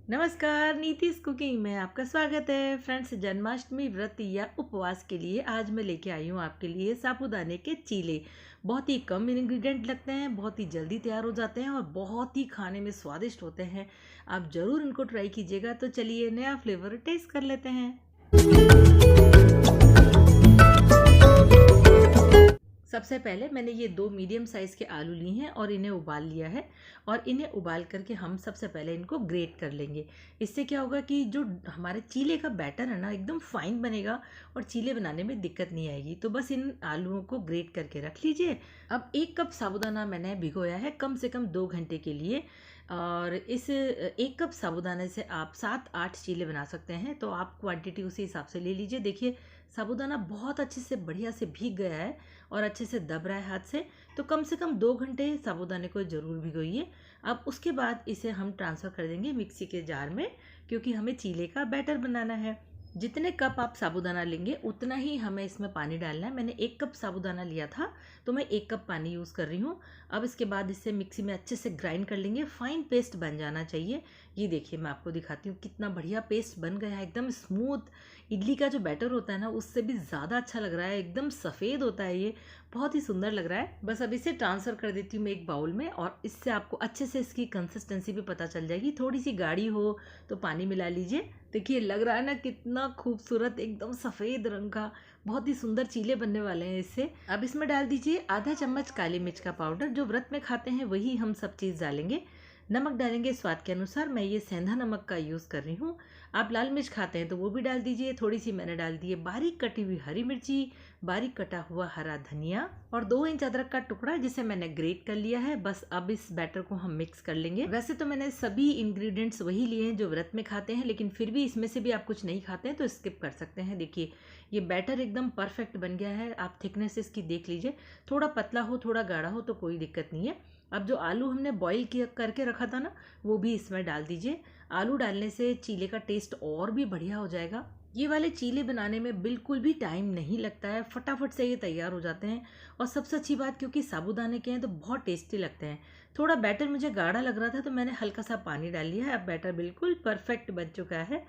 नमस्कार, नीतीश कुकिंग में आपका स्वागत है। फ्रेंड्स, जन्माष्टमी व्रत या उपवास के लिए आज मैं लेके आई हूँ आपके लिए साबूदाने के चीले। बहुत ही कम इंग्रेडिएंट लगते हैं, बहुत ही जल्दी तैयार हो जाते हैं और बहुत ही खाने में स्वादिष्ट होते हैं। आप ज़रूर इनको ट्राई कीजिएगा। तो चलिए नया फ्लेवर टेस्ट कर लेते हैं। सबसे पहले मैंने ये 2 मीडियम साइज़ के आलू लिए हैं और इन्हें उबाल लिया है। और इन्हें उबाल करके हम सबसे पहले इनको ग्रेट कर लेंगे। इससे क्या होगा कि जो हमारे चीले का बैटर है ना, एकदम फाइन बनेगा और चीले बनाने में दिक्कत नहीं आएगी। तो बस इन आलूओं को ग्रेट करके रख लीजिए। अब 1 कप साबूदाना मैंने भिगोया है कम से कम 2 घंटे के लिए। और इस 1 कप साबूदाने से आप 7-8 चीले बना सकते हैं। तो आप क्वांटिटी उसी हिसाब से ले लीजिए। देखिए, साबूदाना बहुत अच्छे से बढ़िया से भीग गया है और अच्छे से दब रहा है हाथ से। तो कम से कम 2 घंटे साबूदाने को ज़रूर भिगोइए। अब उसके बाद इसे हम ट्रांसफ़र कर देंगे मिक्सी के जार में, क्योंकि हमें चीले का बैटर बनाना है। जितने कप आप साबूदाना लेंगे उतना ही हमें इसमें पानी डालना है। मैंने 1 कप साबूदाना लिया था, तो मैं 1 कप पानी यूज़ कर रही हूँ। अब इसके बाद इसे मिक्सी में अच्छे से ग्राइंड कर लेंगे। फाइन पेस्ट बन जाना चाहिए। ये देखिए, मैं आपको दिखाती हूँ कितना बढ़िया पेस्ट बन गया है, एकदम स्मूथ। इडली का जो बैटर होता है ना, उससे भी ज़्यादा अच्छा लग रहा है, एकदम सफ़ेद होता है ये, बहुत ही सुंदर लग रहा है। बस अब इसे ट्रांसफ़र कर देती हूँ मैं एक बाउल में, और इससे आपको अच्छे से इसकी कंसिस्टेंसी भी पता चल जाएगी। थोड़ी सी गाढ़ी हो तो पानी मिला लीजिए। देखिए, लग रहा है ना कितना खूबसूरत, एकदम सफ़ेद रंग का, बहुत ही सुंदर चीले बनने वाले हैं इससे। अब इसमें डाल दीजिए आधा चम्मच काली मिर्च का पाउडर। जो व्रत में खाते हैं वही हम सब चीज़ डालेंगे। नमक डालेंगे स्वाद के अनुसार। मैं ये सेंधा नमक का यूज़ कर रही हूँ। आप लाल मिर्च खाते हैं तो वो भी डाल दीजिए। थोड़ी सी मैंने डाल दी है बारीक कटी हुई हरी मिर्ची, बारीक कटा हुआ हरा धनिया और 2 इंच अदरक का टुकड़ा, जिसे मैंने ग्रेट कर लिया है। बस अब इस बैटर को हम मिक्स कर लेंगे। वैसे तो मैंने सभी इंग्रेडिएंट्स वही लिए हैं जो व्रत में खाते हैं, लेकिन फिर भी इसमें से भी आप कुछ नहीं खाते हैं तो स्किप कर सकते हैं। देखिए, ये बैटर एकदम परफेक्ट बन गया है। आप थिकनेस इसकी देख लीजिए, थोड़ा पतला हो थोड़ा गाढ़ा हो तो कोई दिक्कत नहीं है। अब जो आलू हमने बॉईल किया करके रखा था ना, वो भी इसमें डाल दीजिए। आलू डालने से चीले का टेस्ट और भी बढ़िया हो जाएगा। ये वाले चीले बनाने में बिल्कुल भी टाइम नहीं लगता है, फटाफट से ये तैयार हो जाते हैं। और सबसे अच्छी बात, क्योंकि साबूदाने के हैं तो बहुत टेस्टी लगते हैं। थोड़ा बैटर मुझे गाढ़ा लग रहा था तो मैंने हल्का सा पानी डाल लिया है। अब बैटर बिल्कुल परफेक्ट बन चुका है।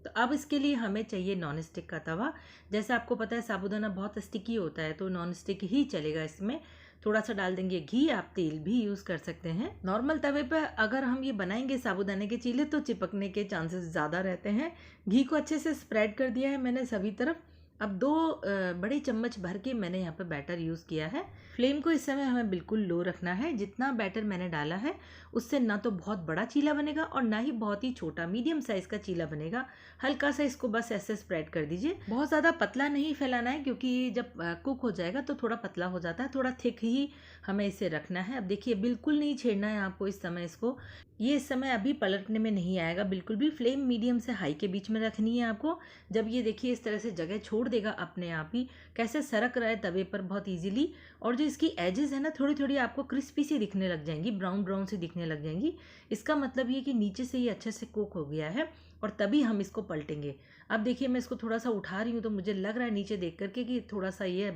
तो अब इसके लिए हमें चाहिए नॉन स्टिक का तवा। जैसे आपको पता है साबूदाना बहुत स्टिकी होता है, तो नॉन स्टिक ही चलेगा इसमें। थोड़ा सा डाल देंगे घी, आप तेल भी यूज़ कर सकते हैं। नॉर्मल तवे पर अगर हम ये बनाएंगे साबूदाने के चीले तो चिपकने के चांसेस ज़्यादा रहते हैं। घी को अच्छे से स्प्रेड कर दिया है मैंने सभी तरफ। अब 2 बड़े चम्मच भर के मैंने यहाँ पे बैटर यूज़ किया है। फ्लेम को इस समय हमें बिल्कुल लो रखना है। जितना बैटर मैंने डाला है उससे ना तो बहुत बड़ा चीला बनेगा और ना ही बहुत ही छोटा, मीडियम साइज़ का चीला बनेगा। हल्का सा इसको बस ऐसे स्प्रेड कर दीजिए। बहुत ज़्यादा पतला नहीं फैलाना है, क्योंकि ये जब कुक हो जाएगा तो थोड़ा पतला हो जाता है। थोड़ा थिक ही हमें इसे रखना है। अब देखिए, बिल्कुल नहीं छेड़ना है आपको इस समय इसको। ये इस समय अभी पलटने में नहीं आएगा बिल्कुल भी। फ्लेम मीडियम से हाई के बीच में रखनी है आपको। जब ये देखिए इस तरह से जगह छोड़ देगा अपने आप ही, कैसे सरक रहा है तवे पर बहुत इजीली। और जो इसकी एजेस है ना, थोड़ी थोड़ी आपको क्रिस्पी सी दिखने लग जाएंगी, ब्राउन ब्राउन सी दिखने लग जाएंगी। इसका मतलब ये कि नीचे से ये अच्छे से कुक हो गया है और तभी हम इसको पलटेंगे। अब देखिए, मैं इसको थोड़ा सा उठा रही हूँ तो मुझे लग रहा है नीचे देख करके कि थोड़ा सा ये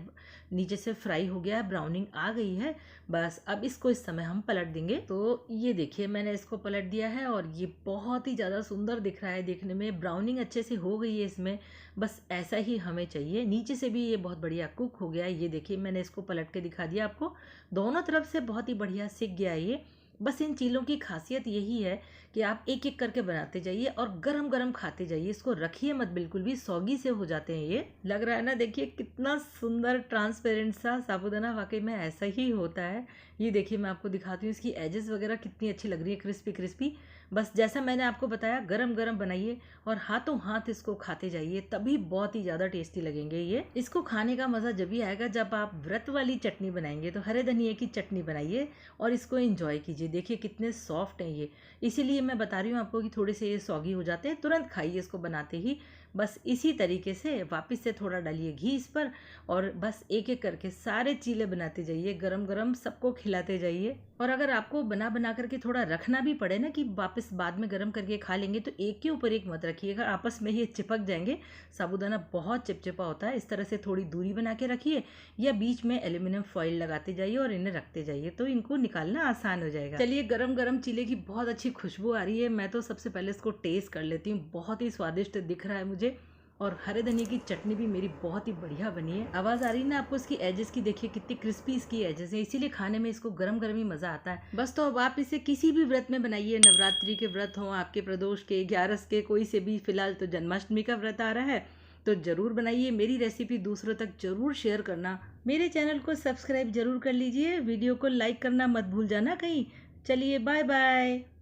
नीचे से फ्राई हो गया है, ब्राउनिंग आ गई है। बस अब इसको इस समय हम पलट देंगे। तो ये देखिए, मैंने इसको पलट दिया है और ये बहुत ही ज़्यादा सुंदर दिख रहा है देखने में। ब्राउनिंग अच्छे से हो गई है इसमें। बस ऐसा ही हमें चाहिए। नीचे से भी ये बहुत बढ़िया कुक हो गया है। ये देखिए, मैंने इसको पलट के दिखा दिया आपको। दोनों तरफ से बहुत ही बढ़िया सिक गया है ये। बस इन चीलों की खासियत यही है कि आप एक एक करके बनाते जाइए और गरम गरम खाते जाइए। इसको रखिए मत बिल्कुल भी, सौगी से हो जाते हैं ये। लग रहा है ना, देखिए कितना सुंदर ट्रांसपेरेंट सा साबूदाना, वाकई में ऐसा ही होता है। ये देखिए, मैं आपको दिखाती हूँ इसकी एजेस वगैरह कितनी अच्छी लग रही है, क्रिस्पी क्रिस्पी। बस जैसा मैंने आपको बताया, गरम गरम बनाइए और हाथों हाथ इसको खाते जाइए, तभी बहुत ही ज़्यादा टेस्टी लगेंगे ये। इसको खाने का मज़ा जब भी आएगा जब आप व्रत वाली चटनी बनाएंगे। तो हरे धनिए की चटनी बनाइए और इसको एंजॉय कीजिए। देखिए कितने सॉफ्ट हैं ये। इसीलिए मैं बता रही हूँ आपको कि थोड़े से ये सॉगी हो जाते हैं। तुरंत खाइए इसको बनाते ही। बस इसी तरीके से वापस से थोड़ा डालिए घी इस पर और बस एक एक करके सारे चीले बनाते जाइए, गरम गरम सबको खिलाते जाइए। और अगर आपको बना बना करके थोड़ा रखना भी पड़े ना कि वापस बाद में गरम करके खा लेंगे, तो एक के ऊपर एक मत रखिएगा, आपस में ये चिपक जाएंगे। साबूदाना बहुत चिपचिपा होता है। इस तरह से थोड़ी दूरी बना के रखिए या बीच में एल्यूमिनियम फॉइल लगाते जाइए और इन्हें रखते जाइए, तो इनको निकालना आसान हो जाएगा। चलिए, गरम गरम चीले की बहुत अच्छी खुशबू आ रही है। मैं तो सबसे पहले इसको टेस्ट कर लेती हूँ। बहुत ही स्वादिष्ट दिख रहा है मुझे। और हरे धनिए की चटनी भी मेरी बहुत ही बढ़िया बनी है। आवाज़ आ रही है ना आपको इसकी एजेस की? देखिए कितनी क्रिस्पी इसकी एजेस है, इसीलिए खाने में इसको गरम गरम ही मज़ा आता है। बस तो अब आप इसे किसी भी व्रत में बनाइए, नवरात्रि के व्रत हों, आपके प्रदोष के, 11 के, कोई से भी। फिलहाल तो जन्माष्टमी का व्रत आ रहा है, तो ज़रूर बनाइए। मेरी रेसिपी दूसरों तक ज़रूर शेयर करना। मेरे चैनल को सब्सक्राइब जरूर कर लीजिए। वीडियो को लाइक करना मत भूल जाना कहीं। चलिए, बाय बाय।